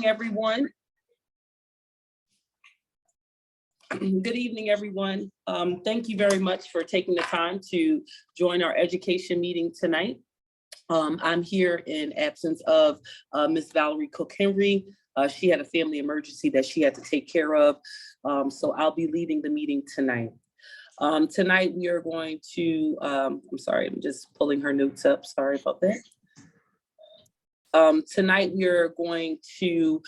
everyone. Good evening, everyone. Thank you very much for taking the time to join our education meeting tonight. I'm here in absence of Ms. Valerie Cook-Henry. She had a family emergency that she had to take care of, so I'll be leading the meeting tonight. Tonight we are going to, I'm sorry, I'm just pulling her notes up, sorry about that. Tonight we are going to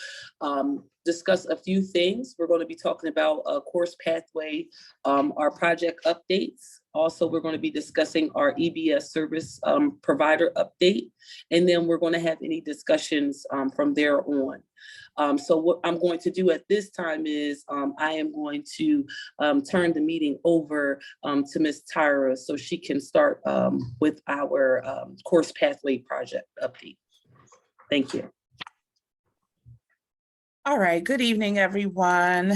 discuss a few things. We're going to be talking about a course pathway, our project updates. Also, we're going to be discussing our EBS service provider update, and then we're going to have any discussions from there on. So what I'm going to do at this time is I am going to turn the meeting over to Ms. Tyra so she can start with our course pathway project update. Thank you. All right, good evening, everyone.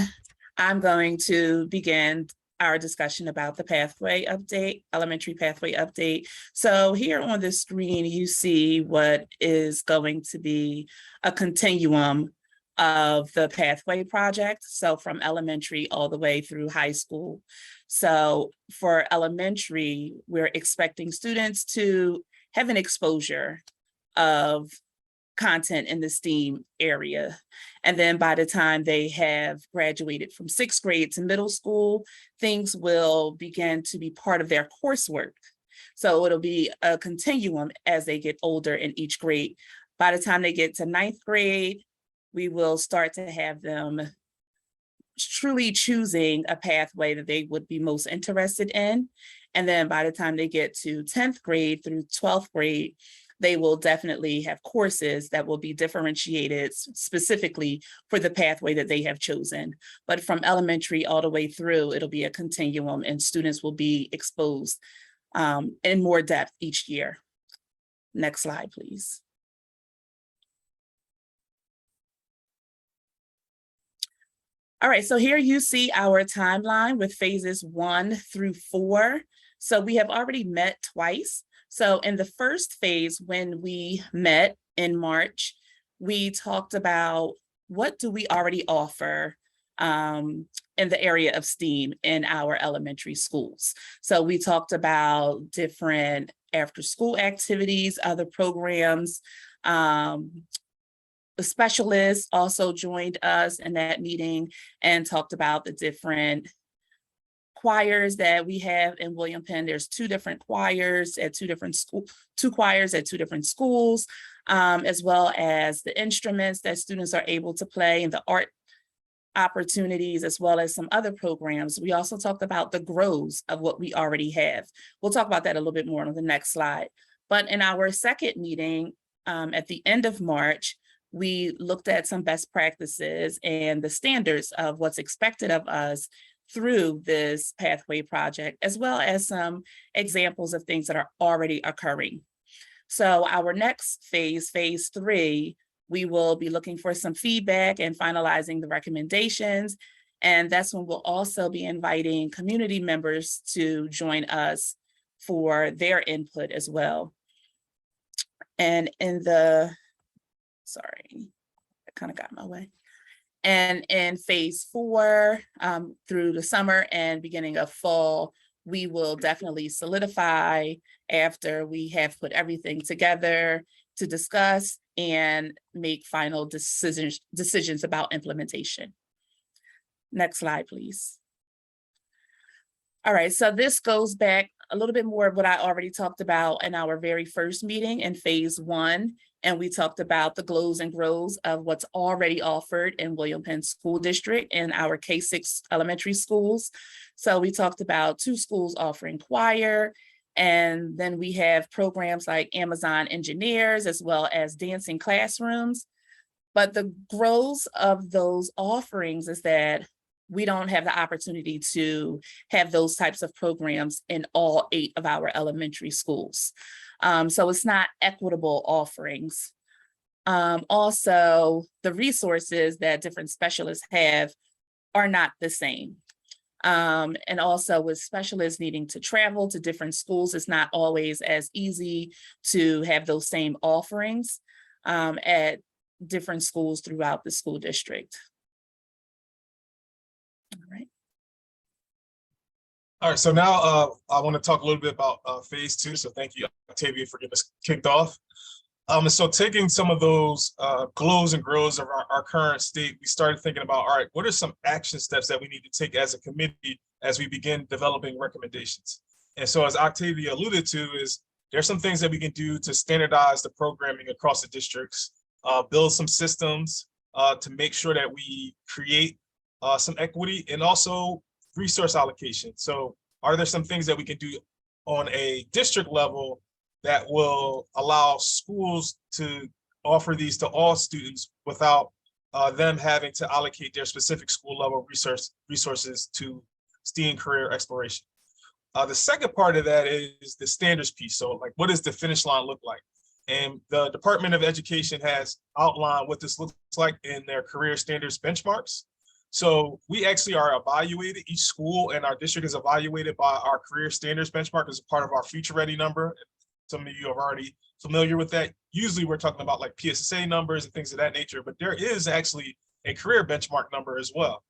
I'm going to begin our discussion about the pathway update, elementary pathway update. So here on the screen, you see what is going to be a continuum of the pathway project. So from elementary all the way through high school. So for elementary, we're expecting students to have an exposure of content in the STEAM area. And then by the time they have graduated from 6th grade to middle school, things will begin to be part of their coursework. So it'll be a continuum as they get older in each grade. By the time they get to 9th grade, we will start to have them truly choosing a pathway that they would be most interested in. And then by the time they get to 10th grade through 12th grade, they will definitely have courses that will be differentiated specifically for the pathway that they have chosen. But from elementary all the way through, it'll be a continuum and students will be exposed in more depth each year. Next slide, please. All right, so here you see our timeline with phases 1 through 4. So we have already met twice. So in the first phase, when we met in March, we talked about what do we already offer in the area of STEAM in our elementary schools. So we talked about different after-school activities, other programs. The specialists also joined us in that meeting and talked about the different choirs that we have in William Penn. There's 2 different choirs at 2 different schools, 2 choirs at 2 different schools, as well as the instruments that students are able to play and the art opportunities, as well as some other programs. We also talked about the grows of what we already have. We'll talk about that a little bit more on the next slide. But in our second meeting at the end of March, we looked at some best practices and the standards of what's expected of us through this pathway project, as well as some examples of things that are already occurring. So our next phase, phase 3, we will be looking for some feedback and finalizing the recommendations. And that's when we'll also be inviting community members to join us for their input as well. And in the, sorry, I kind of got in my way. And in phase 4, through the summer and beginning of fall, we will definitely solidify after we have put everything together to discuss and make final decisions about implementation. Next slide, please. All right, so this goes back a little bit more of what I already talked about in our very first meeting in phase 1. And we talked about the glows and grows of what's already offered in William Penn School District in our K-6 elementary schools. So we talked about 2 schools offering choir, and then we have programs like Amazon Engineers, as well as dancing classrooms. But the grows of those offerings is that we don't have the opportunity to have those types of programs in all 8 of our elementary schools. So it's not equitable offerings. Also, the resources that different specialists have are not the same. And also with specialists needing to travel to different schools, it's not always as easy to have those same offerings at different schools throughout the school district. All right. All right, so now I want to talk a little bit about phase 2. So thank you, Octavia, for getting us kicked off. And so taking some of those glows and grows of our current state, we started thinking about, all right, what are some action steps that we need to take as a committee as we begin developing recommendations? And so as Octavia alluded to, is there's some things that we can do to standardize the programming across the districts, build some systems to make sure that we create some equity and also resource allocation. So are there some things that we can do on a district level that will allow schools to offer these to all students without them having to allocate their specific school level resources to STEAM career exploration? The second part of that is the standards piece. So like, what does the finish line look like? And the Department of Education has outlined what this looks like in their career standards benchmarks. So we actually are evaluated, each school and our district is evaluated by our career standards benchmark as a part of our Future Ready number. Some of you are already familiar with that. Usually we're talking about like PSSA numbers and things of that nature, but there is actually a career benchmark number as well.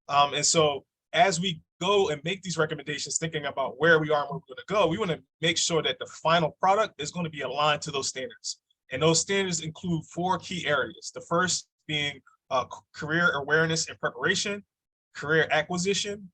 And so as we go and make these recommendations, thinking about where we are and where we're going to go, we want to make sure that the final product is going to be aligned to those standards. And those standards include 4 key areas. The first being career awareness and preparation, career acquisition,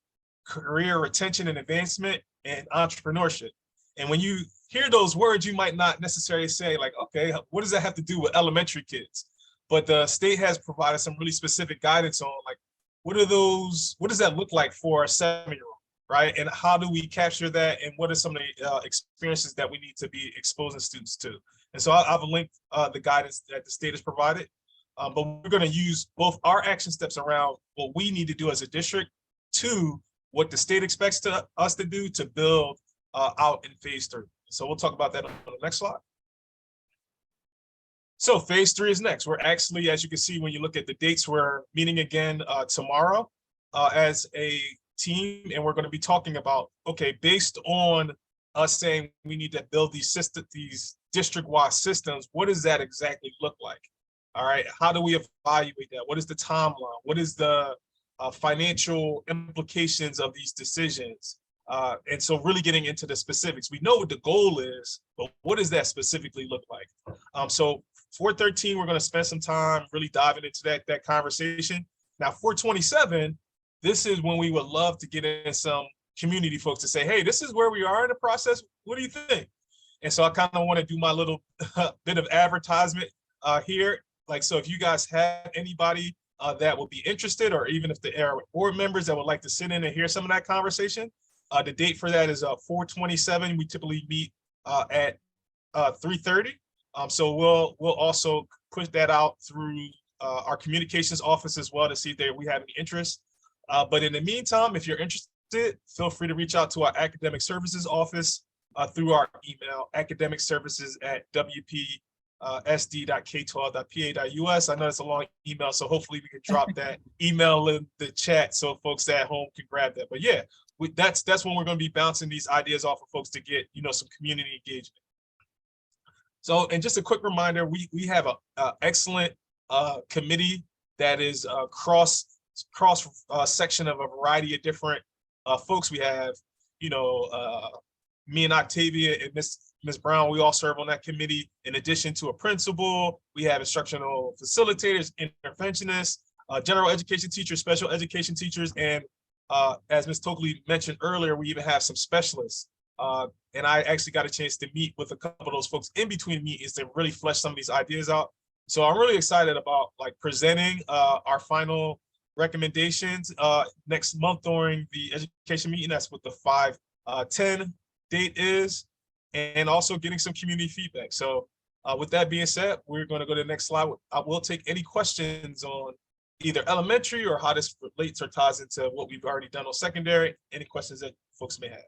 career retention and advancement, and entrepreneurship. And when you hear those words, you might not necessarily say like, okay, what does that have to do with elementary kids? But the state has provided some really specific guidance on like, what does that look like for a 7-year-old, right? And how do we capture that? And what are some of the experiences that we need to be exposing students to? And so I've linked the guidance that the state has provided. But we're going to use both our action steps around what we need to do as a district to what the state expects us to do to build out in phase 3. So we'll talk about that on the next slide. So phase 3 is next. We're actually, as you can see, when you look at the dates, we're meeting again tomorrow as a team, and we're going to be talking about, okay, based on us saying we need to build these district-wide systems, what does that exactly look like? All right, how do we evaluate that? What is the timeline? What is the financial implications of these decisions? And so really getting into the specifics. We know what the goal is, but what does that specifically look like? So 413, we're going to spend some time really diving into that conversation. Now 427, this is when we would love to get in some community folks to say, hey, this is where we are in the process. What do you think? And so I kind of want to do my little bit of advertisement here. Like, so if you guys have anybody that would be interested, or even if there are board members that would like to sit in and hear some of that conversation, the date for that is 427. We typically meet at 3:30. So we'll also push that out through our communications office as well to see if we have any interest. But in the meantime, if you're interested, feel free to reach out to our academic services office through our email, academicservices@wpsd.k12.pa.us. I know it's a long email, so hopefully we can drop that email in the chat so folks at home can grab that. But yeah, that's when we're going to be bouncing these ideas off of folks to get, some community engagement. So, and just a quick reminder, we have a excellent committee that is cross section of a variety of different folks. We have, me and Octavia and Ms. Brown, we all serve on that committee. In addition to a principal, we have instructional facilitators, interventionists, general education teachers, special education teachers, and as Ms. Tokley mentioned earlier, we even have some specialists. And I actually got a chance to meet with a couple of those folks in between meetings to really flesh some of these ideas out. So I'm really excited about like presenting our final recommendations next month during the education meeting. That's what the 5/10 date is, and also getting some community feedback. So with that being said, we're going to go to the next slide. I will take any questions on either elementary or how this relates or ties into what we've already done on secondary. Any questions that folks may have.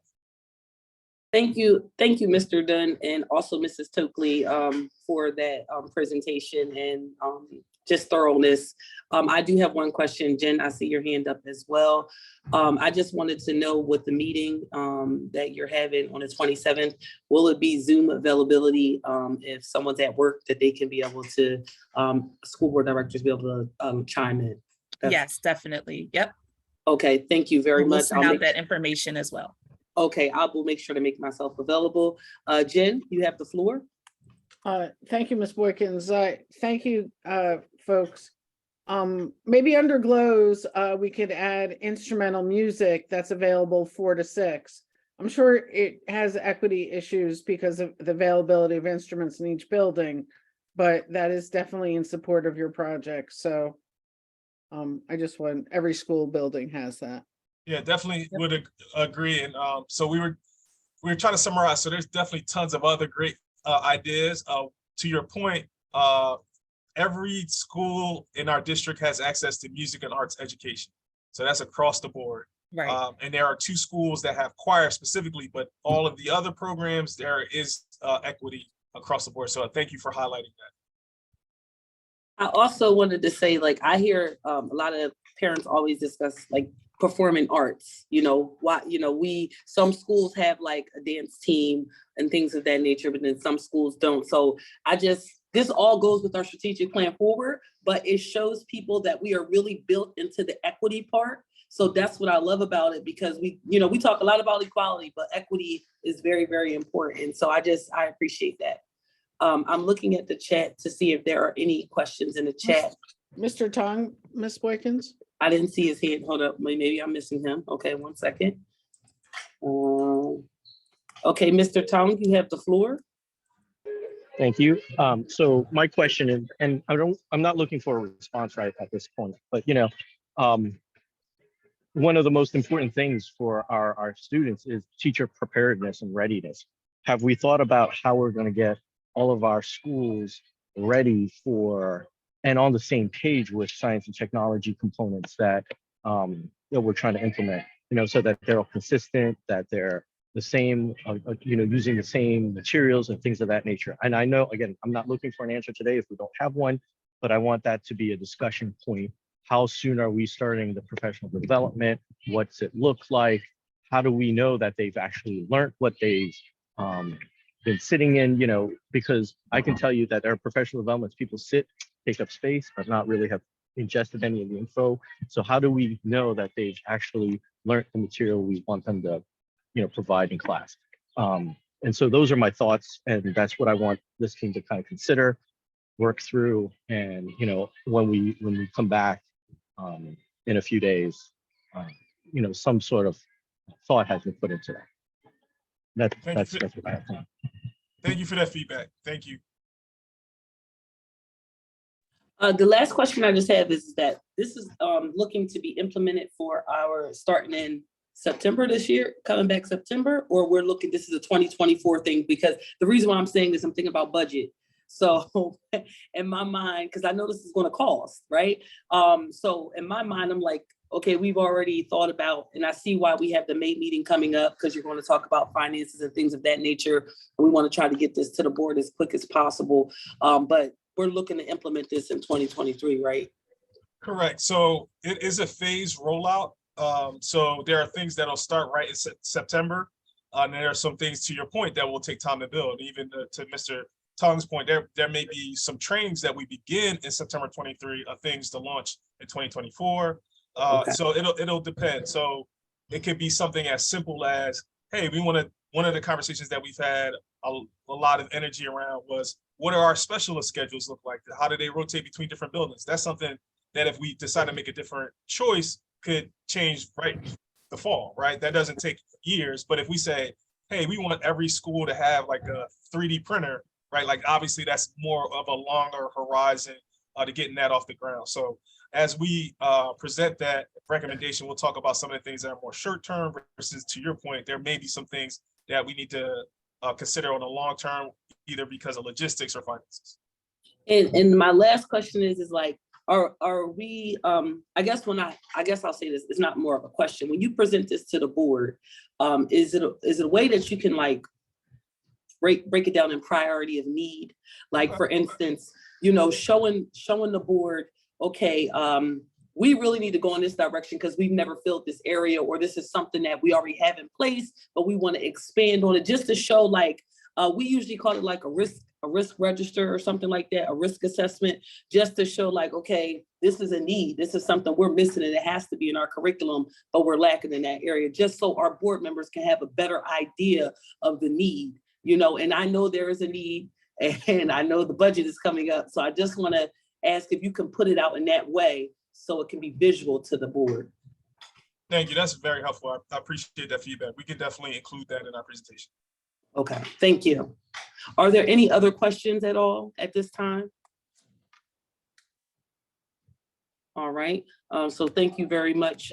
Thank you, Mr. Dunn, and also Mrs. Tokley for that presentation and just thoroughness. I do have one question. Jen, I see your hand up as well. I just wanted to know with the meeting that you're having on the 27th, will it be Zoom availability if someone's at work that they can be able to, school board directors be able to chime in? Yes, definitely. Yep. Okay, thank you very We'll much. send out that information as well. Okay, I will make sure to make myself available. Jen, you have the floor. Thank you, Ms. Boykins. Thank you, folks. Maybe under GLOWs, we could add instrumental music that's available 4 to 6. I'm sure it has equity issues because of the availability of instruments in each building, but that is definitely in support of your project. So I just want, every school building has that. Yeah, definitely would agree. And so we were trying to summarize. So there's definitely tons of other great ideas. To your point, every school in our district has access to music and arts education. So that's across the board. Right. And there are 2 schools that have choir specifically, but all of the other programs, there is equity across the board. So thank you for highlighting that. I also wanted to say, like, I hear a lot of parents always discuss like performing arts, some schools have like a dance team and things of that nature, but then some schools don't. So this all goes with our strategic plan forward, but it shows people that we are really built into the equity part. So that's what I love about it, because we talk a lot about equality, but equity is very, very important. So I appreciate that. I'm looking at the chat to see if there are any questions in the chat. Mr. Tong, Ms. Boykins? I didn't see his hand. Hold up. Maybe I'm missing him. Okay, one second. Okay, Mr. Tong, you have the floor. Thank you. So my question is, and I'm not looking for a response right at this point, but one of the most important things for our students is teacher preparedness and readiness. Have we thought about how we're going to get all of our schools ready for and on the same page with science and technology components that we're trying to implement, so that they're all consistent, that they're the same, using the same materials and things of that nature. And I know, again, I'm not looking for an answer today if we don't have one, but I want that to be a discussion point. How soon are we starting the professional development? What's it look like? How do we know that they've actually learned what they've been sitting in, because I can tell you that there are professional developments, people sit, take up space, but not really have ingested any of the info. So how do we know that they've actually learned the material we want them to, provide in class? And so those are my thoughts, and that's what I want this team to kind of consider, work through, and when we come back in a few days, some sort of thought has been put into that. That's what I have. Thank you for that feedback. Thank you. The last question I just have is that this is looking to be implemented for our starting in September this year, coming back September, or this is a 2024 thing, because the reason why I'm saying this, I'm thinking about budget. So in my mind, because I know this is going to cost, right? So in my mind, I'm like, okay, we've already thought about, and I see why we have the May meeting coming up, because you're going to talk about finances and things of that nature. And we want to try to get this to the board as quick as possible. But we're looking to implement this in 2023, right? Correct. So it is a phased rollout. So there are things that'll start right in September. And there are some things, to your point, that will take time to build. Even to Mr. Tong's point, there may be some trainings that we begin in September 23 of things to launch in 2024. Okay. So it'll depend. So it could be something as simple as, hey, one of the conversations that we've had a lot of energy around was, what are our specialist schedules look like? How do they rotate between different buildings? That's something that if we decide to make a different choice could change right the fall, right? That doesn't take years. But if we say, hey, we want every school to have like a 3D printer, right? Like obviously that's more of a longer horizon to getting that off the ground. So as we present that recommendation, we'll talk about some of the things that are more short-term versus, to your point, there may be some things that we need to consider on the long term, either because of logistics or finances. And my last question is like, are we, I guess I'll say this, it's not more of a question. When you present this to the board, is it a way that you can like break it down in priority of need. Like, for instance, showing the board, okay, we really need to go in this direction because we've never filled this area, or this is something that we already have in place, but we want to expand on it, just to show, like, we usually call it like a risk register or something like that, a risk assessment, just to show, like, okay, this is a need. This is something we're missing and it has to be in our curriculum, but we're lacking in that area, just so our board members can have a better idea of the need, and I know there is a need, and I know the budget is coming up. So I just want to ask if you can put it out in that way so it can be visual to the board. Thank you. That's very helpful. I appreciate that feedback. We can definitely include that in our presentation. Okay, thank you. Are there any other questions at all at this time? All right, so thank you very much,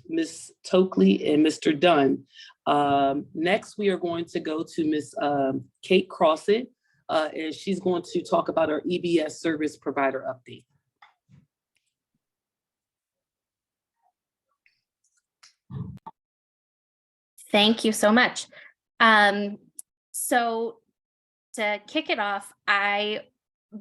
Ms. Tokley and Mr. Dunn. Next, we are going to go to Ms. Kate Crossett, and she's going to talk about our EBS service provider update. Thank you so much. So to kick it off, I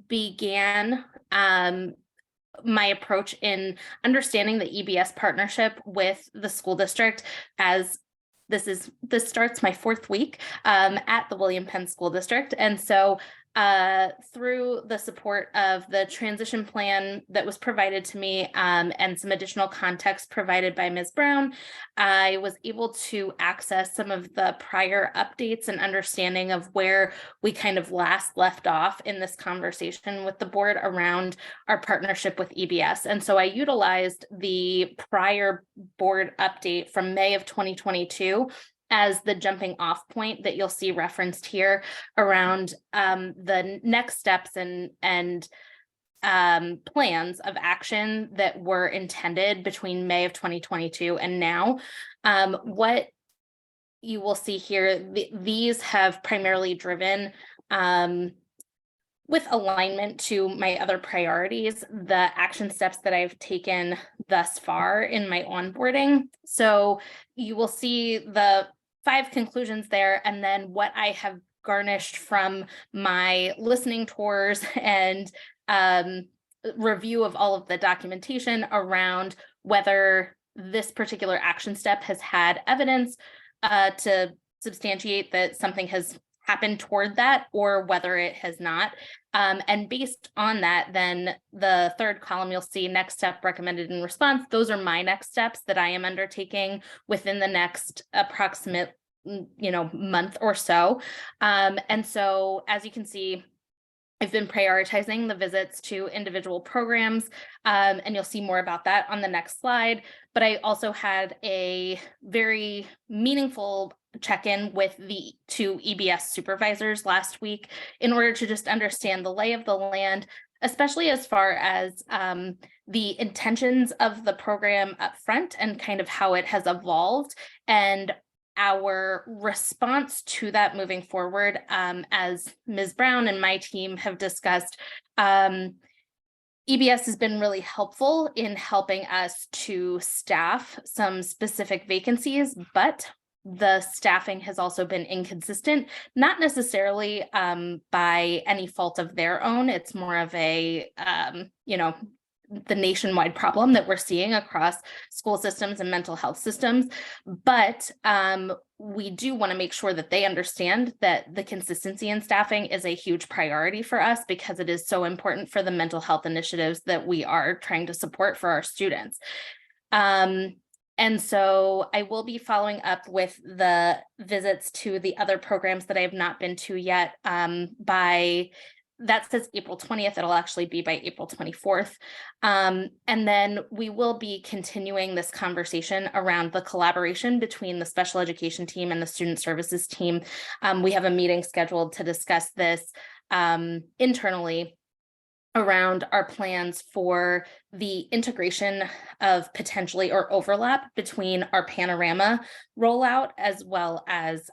began my approach in understanding the EBS partnership with the school district, as this starts my 4th week at the William Penn School District. And so through the support of the transition plan that was provided to me and some additional context provided by Ms. Brown, I was able to access some of the prior updates and understanding of where we kind of last left off in this conversation with the board around our partnership with EBS. And so I utilized the prior board update from May of 2022 as the jumping off point that you'll see referenced here around the next steps and plans of action that were intended between May of 2022 and now. What you will see here, these have primarily driven with alignment to my other priorities, the action steps that I've taken thus far in my onboarding. So you will see the 5 conclusions there, and then what I have garnished from my listening tours and review of all of the documentation around whether this particular action step has had evidence to substantiate that something has happened toward that, or whether it has not. And based on that, then the 3rd column, you'll see next step recommended in response. Those are my next steps that I am undertaking within the next approximate, month or so. And so, as you can see, I've been prioritizing the visits to individual programs, and you'll see more about that on the next slide. But I also had a very meaningful check-in with the 2 EBS supervisors last week in order to just understand the lay of the land, especially as far as the intentions of the program up front and kind of how it has evolved, and our response to that moving forward. As Ms. Brown and my team have discussed, EBS has been really helpful in helping us to staff some specific vacancies, but the staffing has also been inconsistent, not necessarily by any fault of their own. It's more of a, the nationwide problem that we're seeing across school systems and mental health systems. But we do want to make sure that they understand that the consistency in staffing is a huge priority for us, because it is so important for the mental health initiatives that we are trying to support for our students. And so I will be following up with the visits to the other programs that I have not been to yet by, that says April 20th, it'll actually be by April 24th. And then we will be continuing this conversation around the collaboration between the special education team and the student services team. We have a meeting scheduled to discuss this internally around our plans for the integration of potentially or overlap between our Panorama rollout as well as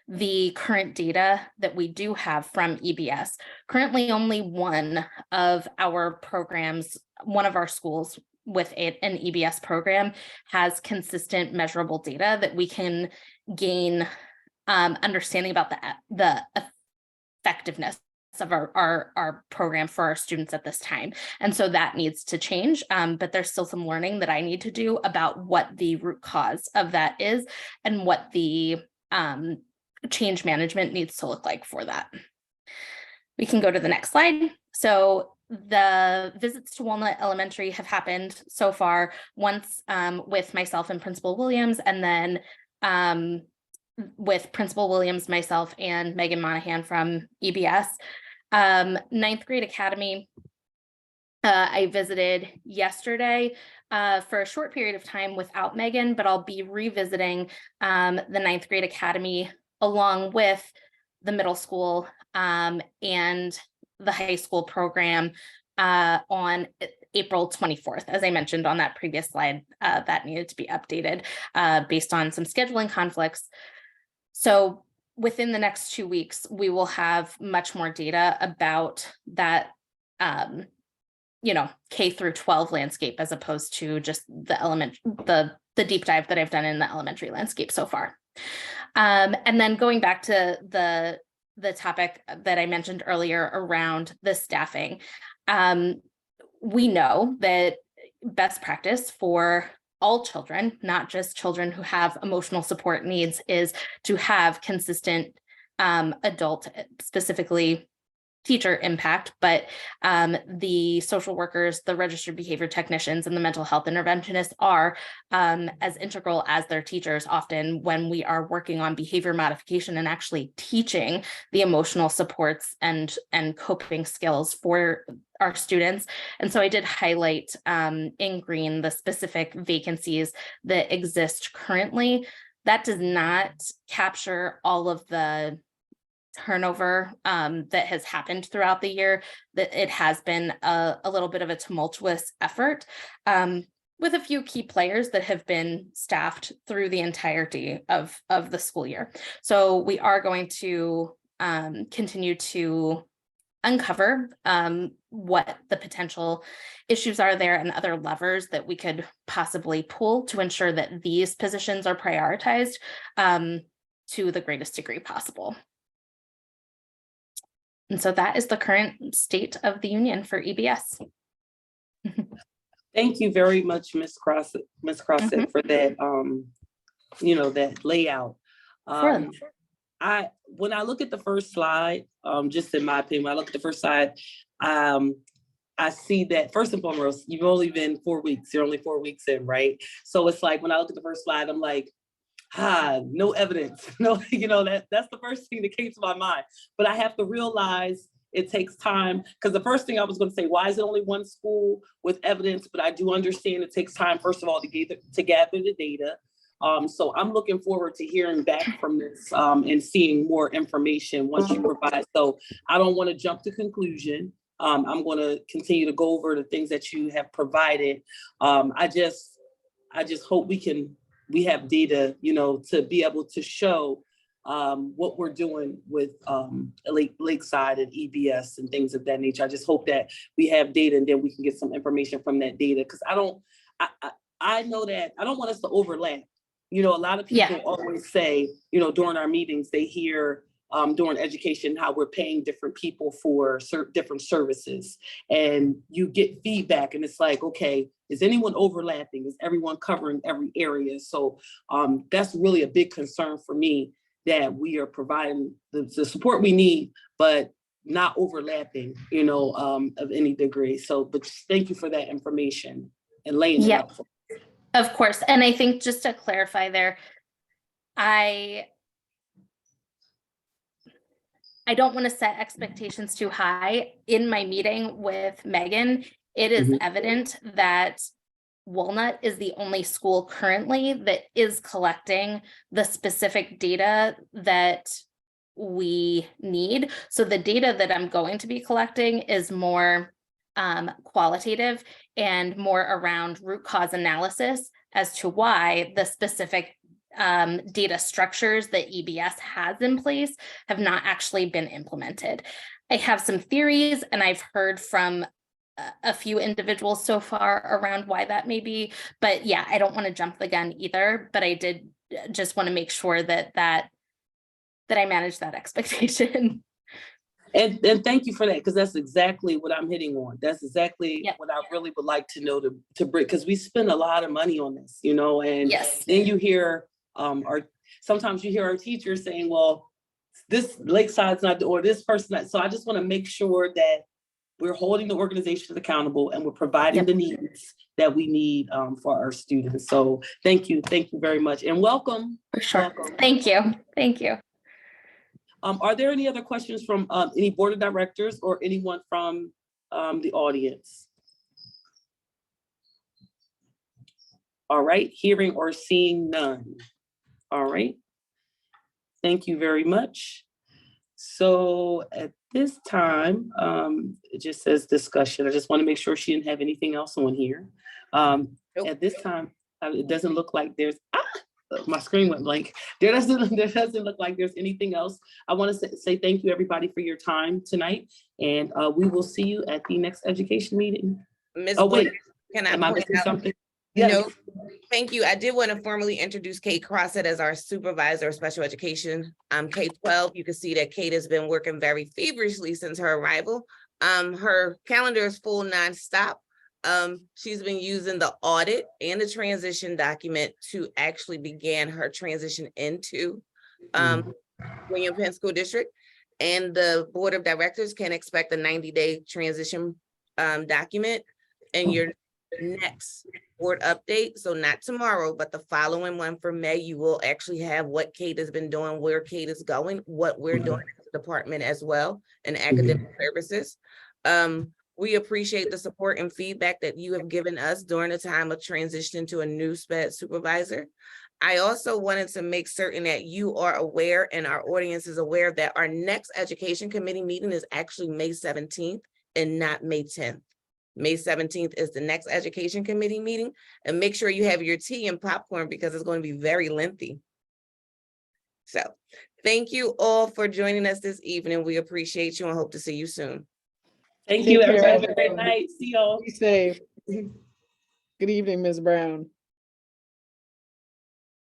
the current data that we do have from EBS. Currently, only one of our programs, one of our schools with an EBS program has consistent measurable data that we can gain understanding about the effectiveness of our program for our students at this time. And so that needs to change, but there's still some learning that I need to do about what the root cause of that is and what the change management needs to look like for that. We can go to the next slide. So the visits to Walnut Elementary have happened so far, once with myself and Principal Williams, and then with Principal Williams, myself, and Megan Monahan from EBS. Ninth Grade Academy, I visited yesterday for a short period of time without Megan, but I'll be revisiting the Ninth Grade Academy along with the middle school and the high school program on April 24th. As I mentioned on that previous slide, that needed to be updated based on some scheduling conflicts. So within the next 2 weeks, we will have much more data about that, K through 12 landscape, as opposed to just the deep dive that I've done in the elementary landscape so far. And then going back to the topic that I mentioned earlier around the staffing, we know that best practice for all children, not just children who have emotional support needs, is to have consistent adult, specifically teacher impact, but the social workers, the registered behavior technicians, and the mental health interventionists are as integral as their teachers often when we are working on behavior modification and actually teaching the emotional supports and coping skills for our students. And so I did highlight in green the specific vacancies that exist currently. That does not capture all of the turnover that has happened throughout the year. That it has been a little bit of a tumultuous effort with a few key players that have been staffed through the entirety of the school year. So we are going to continue to uncover what the potential issues are there and other levers that we could possibly pull to ensure that these positions are prioritized to the greatest degree possible. And so that is the current state of the union for EBS. Thank you very much, Ms. Crossett, for that, that layout. Sure. When I look at the first slide, just in my opinion, when I look at the first slide, I see that first and foremost, you've only been 4 weeks. You're only 4 weeks in, right? So it's like when I look at the first slide, I'm like, no evidence. No, that's the first thing that came to my mind. But I have to realize it takes time, because the first thing I was going to say, why is it only one school with evidence? But I do understand it takes time, first of all, to gather the data. So I'm looking forward to hearing back from this and seeing more information once you provide. So I don't want to jump to conclusion. I'm going to continue to go over the things that you have provided. I just hope we have data, to be able to show what we're doing with Lakeside and EBS and things of that nature. I just hope that we have data and then we can get some information from that data, because I know that I don't want us to overlap. A lot of people always say, during our meetings, they hear during education how we're paying different people for different services, and you get feedback and it's like, okay, is anyone overlapping? Is everyone covering every area? So that's really a big concern for me, that we are providing the support we need, but not overlapping, of any degree. So, but thank you for that information and laying it out. Of course. And I think just to clarify there, I don't want to set expectations too high. In my meeting with Megan, it is evident that Walnut is the only school currently that is collecting the specific data that we need. So the data that I'm going to be collecting is more qualitative and more around root cause analysis as to why the specific data structures that EBS has in place have not actually been implemented. I have some theories, and I've heard from a few individuals so far around why that may be, but I don't want to jump the gun either, but I did just want to make sure that that I manage that expectation. And thank you for that, because that's exactly what I'm hitting on. That's exactly Yep. what I really would like to know to bring, because we spend a lot of money on this, you know, and Yes. then you hear sometimes you hear our teachers saying, well, this Lakeside's not, or this person, so I just want to make sure that we're holding the organizations accountable and we're providing Yep. the needs that we need for our students. So thank you very much, and welcome. For sure. Welcome. Thank you. Thank you. Are there any other questions from any board of directors or anyone from the audience? All right, hearing or seeing none. All right. Thank you very much. So at this time, it just says discussion. I just want to make sure she didn't have anything else on here. At this time, it doesn't look like there's, my screen went blank. There doesn't look like there's anything else. I want to say thank you, everybody, for your time tonight, and we will see you at the next education meeting. Ms. Oh wait, Boyd, can I am I point missing out? something? No, thank you. I did want to formally introduce Kate Crossett as our supervisor of special education. K-12, you can see that Kate has been working very feverishly since her arrival. Her calendar is full nonstop. She's been using the audit and the transition document to actually begin her transition into William Penn School District. And the board of directors can expect a 90-day transition document and your next board update. So not tomorrow, but the following one for May, you will actually have what Kate has been doing, where Kate is going, what we're doing as a department as well, and academic services. We appreciate the support and feedback that you have given us during the time of transition to a new SPED supervisor. I also wanted to make certain that you are aware and our audience is aware that our next education committee meeting is actually May 17th and not May 10th. May 17th is the next education committee meeting, and make sure you have your tea and popcorn because it's going to be very lengthy. So thank you all for joining us this evening. We appreciate you and hope to see you soon. Thank Take you, care, everybody. Have a great everyone. night. See y'all. Be safe. Good evening, Ms. Brown.